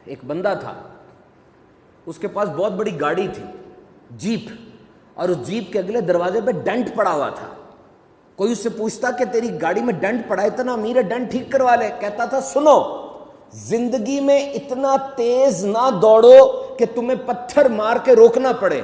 ایک بندہ تھا، اس کے پاس بہت بڑی گاڑی تھی، جیپ، اور اس جیپ کے اگلے دروازے پہ ڈنٹ پڑا ہوا تھا۔ کوئی اس سے پوچھتا کہ تیری گاڑی میں ڈنٹ پڑا ہے، اتنا امیر ہے، ڈنٹ ٹھیک کروا لے۔ کہتا تھا سنو، زندگی میں اتنا تیز نہ دوڑو کہ تمہیں پتھر مار کے روکنا پڑے۔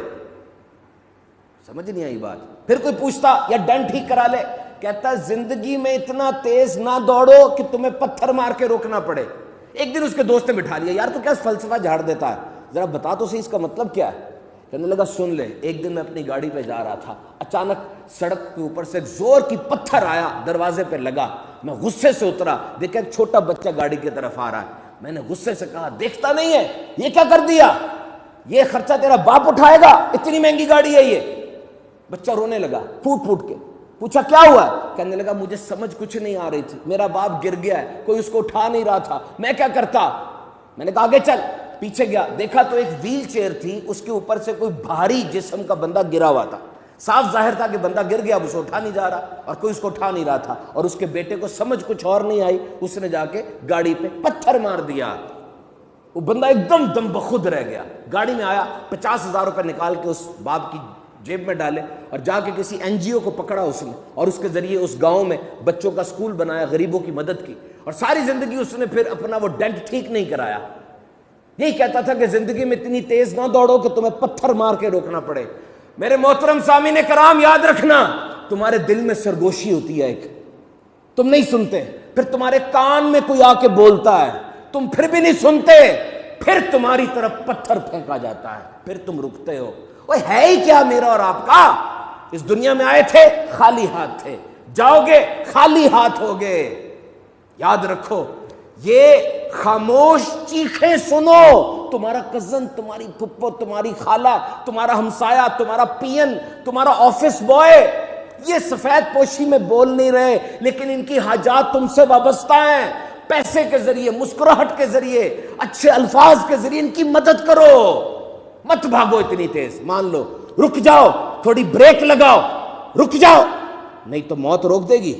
سمجھ نہیں آئی بات؟ پھر کوئی پوچھتا یا ڈنٹ ٹھیک کرا لے، کہتا زندگی میں اتنا تیز نہ دوڑو کہ تمہیں پتھر مار کے روکنا پڑے۔ ایک دن اس کے دوست نے بٹھا لیا، یار تو کیا فلسفہ جھاڑ دیتا ہے، ذرا بتا تو صحیح اس کا مطلب کیا ہے۔ کہنے لگا سن لے، ایک دن میں اپنی گاڑی پہ جا رہا تھا، اچانک سڑک کے اوپر سے زور کی پتھر آیا، دروازے پہ لگا، میں غصے سے اترا، دیکھا ایک چھوٹا بچہ گاڑی کی طرف آ رہا ہے۔ میں نے غصے سے کہا دیکھتا نہیں ہے یہ کیا کر دیا، یہ خرچہ تیرا باپ اٹھائے گا، اتنی مہنگی گاڑی ہے یہ۔ بچہ رونے لگا پھوٹ پھوٹ کے۔ پوچھا کیا ہوا؟ کہنے لگا مجھے سمجھ کچھ نہیں آ رہی تھی، میرا باپ گر گیا ہے، کوئی اس کو اٹھا نہیں رہا تھا، میں کیا کرتا؟ میں نے کہا آگے چل۔ پیچھے گیا، دیکھا تو ایک ویل چیئر تھی، اس کے اوپر سے کوئی بھاری جسم کا بندہ گرا ہوا تھا، صاف ظاہر تھا کہ بندہ گر گیا، اب اسے اٹھا نہیں جا رہا اور کوئی اس کو اٹھا نہیں رہا تھا، اور اس کے بیٹے کو سمجھ کچھ اور نہیں آئی، اس نے جا کے گاڑی پہ پتھر مار دیا۔ وہ بندہ ایک دم دم بخود رہ گیا، گاڑی میں آیا، 50,000 روپے نکال کے اس باپ کی جیب میں ڈالے اور جا کے کسی این جی او کو پکڑا اس نے، اور اس کے ذریعے اس گاؤں میں بچوں کا سکول بنایا، غریبوں کی مدد کی، اور ساری زندگی اس نے پھر اپنا وہ ڈنٹ ٹھیک نہیں کرایا۔ یہی کہتا تھا کہ زندگی میں اتنی تیز نہ دوڑو کہ تمہیں پتھر مار کے روکنا پڑے۔ میرے محترم سامعین کرام، یاد رکھنا، تمہارے دل میں سرگوشی ہوتی ہے ایک، تم نہیں سنتے، پھر تمہارے کان میں کوئی آ کے بولتا ہے، تم پھر بھی نہیں سنتے، پھر تمہاری طرف پتھر پھینکا جاتا ہے، پھر تم رکتے ہو۔ وہ ہے ہی کیا میرا اور آپ کا؟ اس دنیا میں آئے تھے خالی ہاتھ تھے، جاؤ گے خالی ہاتھ ہوگے۔ یاد رکھو، یہ خاموش چیخیں سنو، تمہارا کزن، تمہاری پھپھو، تمہاری خالہ، تمہارا ہمسایہ، تمہارا پین، تمہارا آفس بوائے، یہ سفید پوشی میں بول نہیں رہے، لیکن ان کی حاجات تم سے وابستہ ہیں۔ پیسے کے ذریعے، مسکراہٹ کے ذریعے، اچھے الفاظ کے ذریعے ان کی مدد کرو۔ مت بھاگو اتنی تیز، مان لو، رک جاؤ، تھوڑی بریک لگاؤ، رک جاؤ، نہیں تو موت روک دے گی۔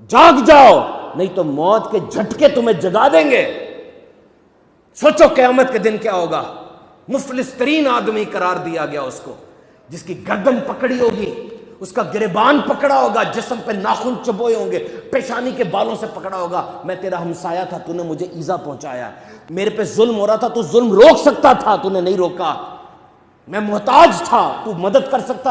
جاگ جاؤ، نہیں تو موت کے جھٹکے تمہیں جگا دیں گے۔ سوچو قیامت کے دن کیا ہوگا۔ مفلس ترین آدمی قرار دیا گیا اس کو، جس کی گردن پکڑی ہوگی، اس کا گریبان پکڑا ہوگا، جسم پہ ناخن چبوئے ہوں گے، پیشانی کے بالوں سے پکڑا ہوگا، میں تیرا ہمسایہ تھا، تو نے مجھے ایذا پہنچایا، میرے پہ ظلم ہو رہا تھا، تو ظلم روک سکتا تھا، تو نے نہیں روکا، میں محتاج تھا، تو مدد کر سکتا